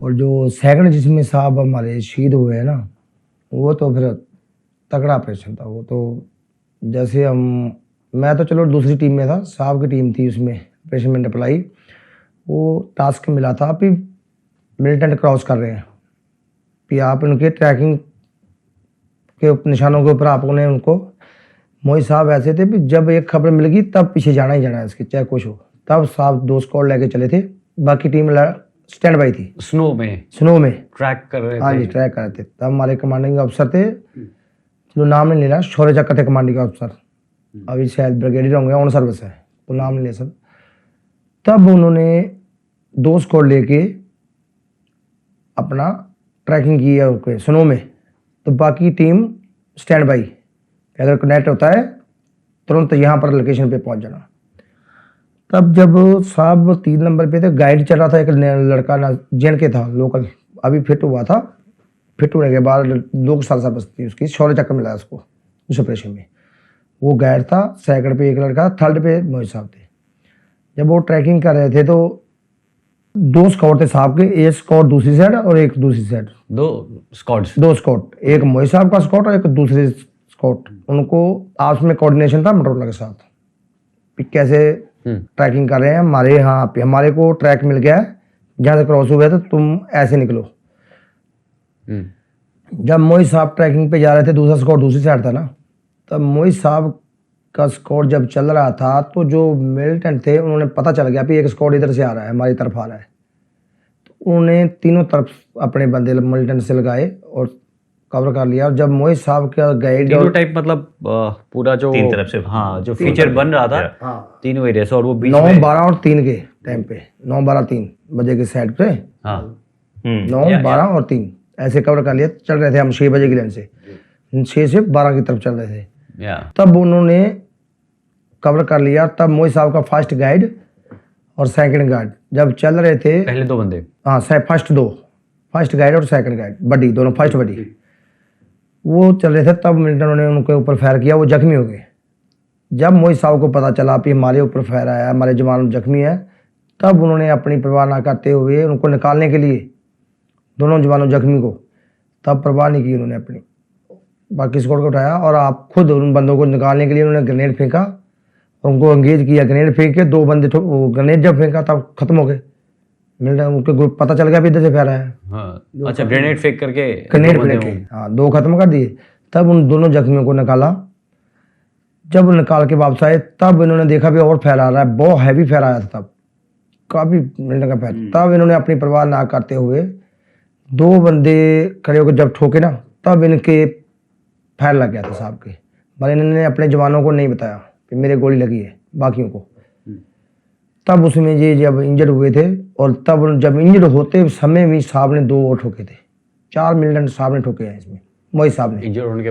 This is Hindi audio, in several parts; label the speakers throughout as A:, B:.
A: और जो सेकंड जिसमें साहब हमारे शहीद हुए हैं ना, वो तो फिर तगड़ा ऑपरेशन था वो तो। जैसे मैं तो चलो दूसरी टीम में था, साहब की टीम थी उसमें ऑपरेशन में अप्लाई। वो टास्क मिला था कि मिलिटेंट क्रॉस कर रहे हैं, कि आप उनके ट्रैकिंग के निशानों के ऊपर आपने उनको, मोहित साहब ऐसे थे कि जब एक खबर मिल गई तब पीछे जाना ही जाना है इसके, चाहे कुछ हो। तब साहब 2 स्क्वाड लेके चले थे, बाकी टीम स्टैंड बाई थी।
B: स्नो में ट्रैक कर रहे थे।
A: हाँ जी, ट्रैक कर रहे थे। तब हमारे कमांडिंग ऑफिसर थे, चलो नाम नहीं लेना, शौर्य चक्र थे कमांडिंग ऑफिसर, अभी शायद ब्रिगेडियर होंगे, ऑन सर्विस है, तो नाम नहीं ले सर। तब उन्होंने 2 स्क्वाड लेके अपना ट्रैकिंग की है स्नो में, तो बाकी टीम स्टैंड बाई, अगर कनेक्ट होता है तुरंत यहाँ पर लोकेशन पे पहुंच जाना। तब जब साहब 3 नंबर पे थे, गाइड चल रहा था, एक लड़का ना जेन के था लोकल, अभी फिट हुआ था। फिट होने के बाद 2 साल बस थी उसकी, शौर्य चक्र मिला उसको उस ऑपरेशन में। वो गाइड था, सेकंड पे एक लड़का, थर्ड पे मोहित साहब थे। जब वो ट्रैकिंग कर रहे थे तो 2 स्क्वाड थे साहब के, एक स्क्वाड दूसरी साइड और एक दूसरी साइड,
B: 2 स्क्वाड्स,
A: एक मोहित साहब का स्क्वाड और एक दूसरे स्क्वाड। उनको आपस में कोऑर्डिनेशन था मोटरोला के साथ कि कैसे ट्रैकिंग कर रहे हैं। हमारे यहाँ पे हमारे को ट्रैक मिल गया है, जहाँ से क्रॉस हुए तो तुम ऐसे निकलो। जब मोहित साहब ट्रैकिंग पे जा रहे थे, दूसरा स्क्वाड दूसरी साइड था ना, तब मोहित साहब का स्क्वाड जब चल रहा था तो जो मिलिटेंट थे उन्होंने पता चल गया कि एक स्क्वाड इधर से आ रहा है, हमारी तरफ आ रहा है। तो उन्होंने तीनों तरफ अपने बंदे मिलिटेंट से लगाए और कवर कर लिया। और जब मोहित साहब का गाइड
B: तीनों टाइप मतलब पूरा जो
C: 3 तरफ से,
B: हाँ, जो फीचर बन रहा था,
A: हाँ,
B: तीनों एरिया से, और वो बीच
A: 9,
B: में
A: 12 और 3 के टाइम पे, 9, 12, 3 बजे के साइड पे,
B: हाँ
A: 9, 12 और 3 ऐसे कवर कर लिया। चल रहे थे हम 6 बजे की लाइन से, 6 से 12 की तरफ चल रहे थे। तब उन्होंने कवर कर लिया। तब मोहित साहब का फर्स्ट गाइड और सेकंड गाइड जब चल रहे थे,
B: पहले 2 बंदे,
A: हाँ फर्स्ट गाइड और सेकंड गाइड बडी, दोनों फर्स्ट बडी, वो चल रहे थे। तब मिलिटेंट ने उनके ऊपर फायर किया, वो जख्मी हो गए। जब मोहित साहब को पता चला कि हमारे ऊपर फायर आया, हमारे जवान जख्मी है, तब उन्होंने अपनी परवाह ना करते हुए उनको निकालने के लिए, दोनों जवानों जख्मी को, तब परवाह नहीं की उन्होंने अपनी, बाकी स्क्वाड को उठाया और आप खुद उन बंदों को निकालने के लिए उन्होंने ग्रेनेड फेंका और उनको एंगेज किया। ग्रेनेड फेंक के 2 बंदे, ग्रेनेड जब फेंका तब खत्म हो गए। मिलिटेंट उनके ग्रुप पता चल गया भी इधर से फैला है।
B: हाँ, अच्छा, ग्रेनेड फेंक करके
A: ग्रेनेड फेंक, हाँ 2 खत्म कर दिए। तब उन दोनों जख्मियों को निकाला। जब निकाल के वापस आए तब इन्होंने देखा भी और फैर आ रहा है, बहुत हैवी फैर आया था, तब काफी मिलिटेंट का फैर। तब इन्होंने अपनी परवाह ना करते हुए 2 बंदे खड़े होकर जब ठोके ना, तब इनके फैर लग गया था साहब के, पर इन्होंने अपने जवानों को नहीं बताया कि मेरे गोली लगी है, बाकियों को। तब उसमें ये जब इंजर्ड हुए थे, और तब जब इंजर्ड होते समय भी साहब ने 2 और ठोके थे, 4 मिलिटेंट साहब ने ठोके हैं इसमें, मोहित साहब ने
B: इंजर्ड होने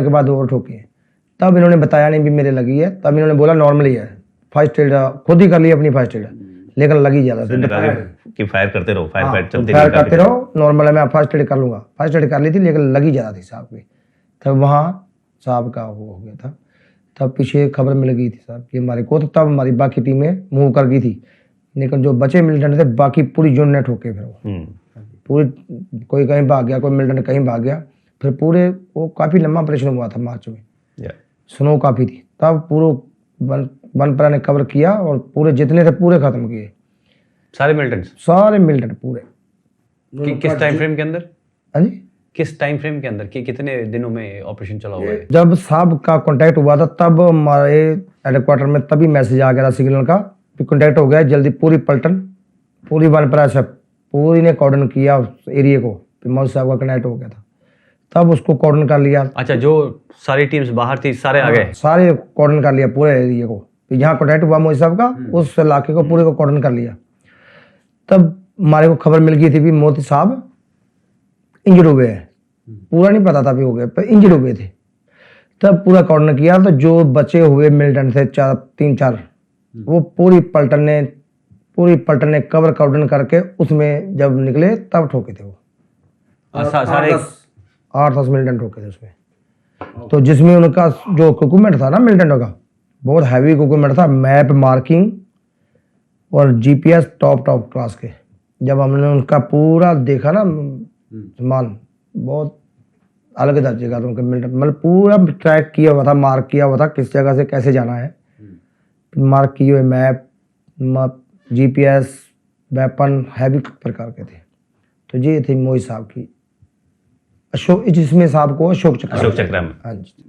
B: के बाद 2
A: 2 और ठोके हैं। तब इन्होंने बताया नहीं भी मेरे लगी है, तब इन्होंने बोला नॉर्मली है, फर्स्ट एड खुद ही कर ली अपनी फर्स्ट एड, लेकिन लगी ज्यादा
C: कि फायर करते रहो, फायर
A: करते रहो, नॉर्मल है, मैं फर्स्ट एड कर लूंगा। फर्स्ट एड कर ली थी लेकिन लगी ज्यादा थी साहब की। तब वहाँ साहब का वो हो गया था। तब पीछे खबर मिल गई थी साहब कि हमारे को, तो तब हमारी बाकी टीमें मूव कर गई थी, लेकिन जो बचे मिलिटेंट थे बाकी पूरी यूनिट ने ठोके। फिर वो पूरी, कोई कहीं भाग गया, कोई मिलिटेंट कहीं भाग गया। फिर पूरे वो काफ़ी लंबा ऑपरेशन हुआ था मार्च में, स्नो काफ़ी थी। तब पूरा बनपरा ने कवर किया और पूरे जितने थे पूरे खत्म किए,
B: सारे मिलिटेंट पूरे। किस टाइम फ्रेम के अंदर? हाँ जी, किस टाइम फ्रेम के अंदर, कि कितने दिनों में ऑपरेशन चला हुआ है?
A: जब साहब का कांटेक्ट हुआ था तब हमारे हेडक्वार्टर में तभी मैसेज आ गया था सिग्नल का, कांटेक्ट हो गया जल्दी। पूरी पलटन, पूरी बनपरा से पूरी ने कॉर्डन किया उस एरिया को, मोहित साहब का कनेक्ट हो गया था, तब उसको कॉर्डन कर लिया।
B: अच्छा, जो सारी टीम्स बाहर थी सारे आ गए,
A: सारे कॉर्डन कर लिया पूरे एरिया को, जहाँ कॉन्टैक्ट हुआ मोहित साहब का उस इलाके को पूरे को कॉर्डन कर लिया। तब हमारे को खबर मिल गई थी भी मोहित साहब इंजर्ड हुए हैं, पूरा नहीं पता था भी हो गए, पर इंजर्ड हुए थे। तब पूरा कॉर्डन किया, तो जो बचे हुए मिलिटेंट थे 3-4, वो पूरी पलटन ने कवर कॉर्डन करके उसमें जब निकले तब ठोके थे वो।
B: सारे
A: 8-10 मिलिटेंट ठोके थे उसमें। तो जिसमें उनका जो इक्विपमेंट था ना मिलिटेंटों का, बहुत हैवी इक्विपमेंट था, मैप मार्किंग और GPS टॉप क्लास के, जब हमने उनका पूरा देखा ना सामान, बहुत अलग दर्जे का था उनका मिलिट्री, मतलब पूरा ट्रैक किया हुआ था, मार्क किया हुआ था किस जगह से कैसे जाना है, मार्क किए हुए मैप, GPS, वेपन हैवी प्रकार के थे। तो ये थी मोहित साहब की अशोक, जिसमें साहब को अशोक चक्र। हाँ जी,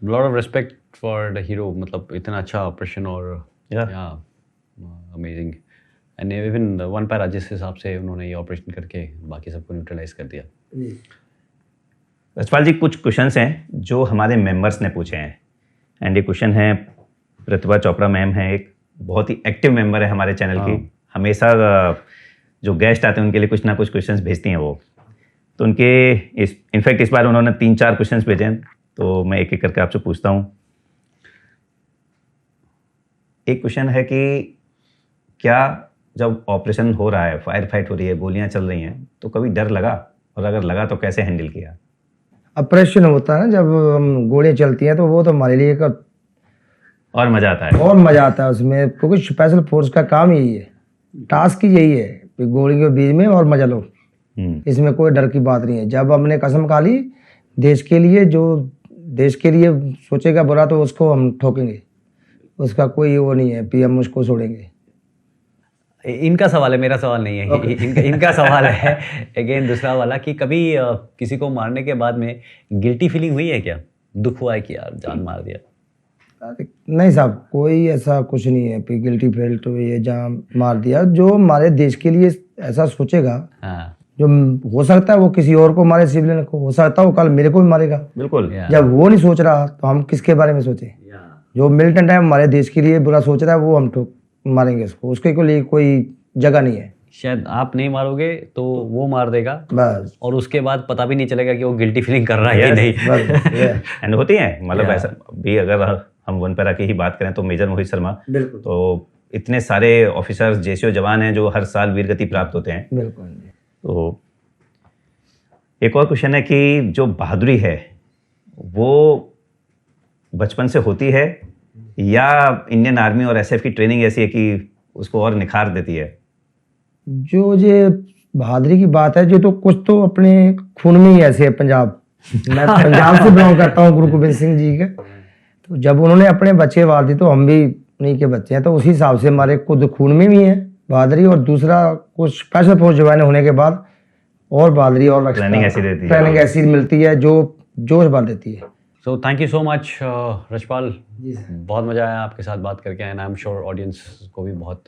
B: lot of respect for the hero, मतलब इतना अच्छा ऑपरेशन और amazing. And even one para जिस हिसाब से उन्होंने ये ऑपरेशन करके बाकी सबको न्यूट्रलाइज कर दिया।
C: रछपाल जी, कुछ क्वेश्चंस हैं जो हमारे मेंबर्स ने पूछे हैं, एंड ये क्वेश्चन है प्रतिभा चोपड़ा मैम है, एक बहुत ही एक्टिव मेंबर है हमारे चैनल की, हमेशा जो गेस्ट आते हैं उनके लिए कुछ ना कुछ क्वेश्चंस भेजती हैं वो। तो उनके इनफैक्ट इस बार उन्होंने 3-4 क्वेश्चंस भेजे हैं, तो मैं एक एक करके आपसे पूछता हूँ। एक क्वेश्चन है कि क्या जब ऑपरेशन हो रहा है, फायर फाइट हो रही है, गोलियां चल रही हैं, तो कभी डर लगा, और अगर लगा तो कैसे हैंडल किया?
A: ऑपरेशन होता है ना जब गोलियां चलती हैं तो वो तो हमारे लिए एक
C: और मजा आता है,
A: और मजा आता है उसमें, क्योंकि स्पेशल फोर्स का काम यही है, टास्क ही यही है कि गोली के बीच में और मजा लो। इसमें कोई डर की बात नहीं है। जब हमने कसम खा ली देश के लिए, जो देश के लिए सोचेगा बुरा तो उसको हम ठोकेंगे, उसका कोई वो नहीं है कि हम उसको छोड़ेंगे।
B: इनका सवाल है, मेरा सवाल नहीं है। इनका सवाल है अगेन दूसरा वाला कि कभी किसी को मारने के बाद में गिल्टी फीलिंग हुई है क्या? दुख हुआ है कि यार जान मार दिया?
A: नहीं साहब, कोई ऐसा कुछ नहीं है कि गिल्टी फील्ट हुई है जहाँ मार दिया। जो हमारे देश के लिए ऐसा सोचेगा, जो हो सकता है वो किसी और को मारे, सिविलियन को, हो सकता है वो कल मेरे को भी मारेगा।
C: बिल्कुल।
A: जब वो नहीं सोच रहा तो हम किसके बारे में सोचे? जो मिलिटेंट है हमारे देश के लिए बुरा सोच रहा है, वो हम मारेंगे उसको, उसके लिए कोई जगह नहीं है।
B: शायद आप नहीं मारोगे तो वो मार देगा
A: बस,
B: और उसके बाद पता भी नहीं चलेगा कि वो गिल्टी फीलिंग कर रहा है कि नहीं।
C: एंड होती है, मतलब ऐसा भी, अगर हम वन पैरा की ही बात करें तो मेजर मोहित शर्मा, तो इतने सारे ऑफिसर्स जेसीओ जवान हैं जो हर साल वीरगति प्राप्त होते हैं।
A: बिल्कुल।
C: तो एक और क्वेश्चन है कि जो बहादुरी है वो बचपन से होती है या इंडियन आर्मी और एसएफ की ट्रेनिंग ऐसी है कि उसको और निखार देती है?
A: जो ये बहादुरी की बात है, जो तो कुछ तो अपने खून में ही ऐसे है। पंजाब, मैं पंजाब से बिलोंग करता हूँ, गुरु गोबिंद सिंह जी के। तो जब उन्होंने अपने बच्चे मार दिए तो हम भी उन्हीं के बच्चे हैं, तो उसी हिसाब से हमारे खुद खून में भी है बहादुरी। और दूसरा, कुछ स्पेशल फोर्स ज्वाइन होने के बाद और बहादुरी और
C: ट्रेनिंग ऐसी देती है,
A: ट्रेनिंग ऐसी मिलती है जो जोश भर देती है।
B: So thank you so much Rachhpal, बहुत मज़ा आया आपके साथ बात करके, and I am sure audience को भी बहुत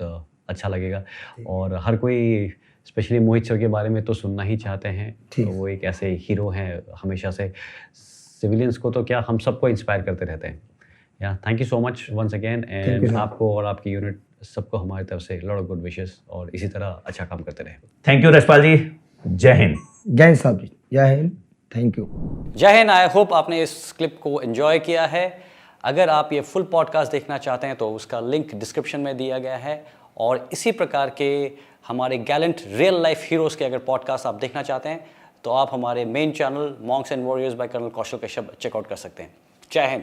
B: अच्छा लगेगा। और हर कोई स्पेशली मोहित सर के बारे में तो सुनना ही चाहते हैं, तो वो एक ऐसे हीरो हैं, हमेशा से सिविलियंस को तो क्या हम सबको इंस्पायर करते रहते हैं। या thank you so much once again, and आपको और आपकी यूनिट सबको हमारी तरफ से लॉट ऑफ गुड विशेस, और इसी तरह अच्छा काम करते रहे।
C: थैंक यू रछपाल जी, जय हिंद।
A: जय हिंद साहब जी, जय हिंद, थैंक यू।
B: जय हिंद। आई होप आपने इस क्लिप को एंजॉय किया है। अगर आप ये फुल पॉडकास्ट देखना चाहते हैं तो उसका लिंक डिस्क्रिप्शन में दिया गया है, और इसी प्रकार के हमारे गैलेंट रियल लाइफ हीरोज़ के अगर पॉडकास्ट आप देखना चाहते हैं तो आप हमारे main channel Monks and Warriors by colonel Kaushal Kashyap check out कर सकते हैं। जय हिंद।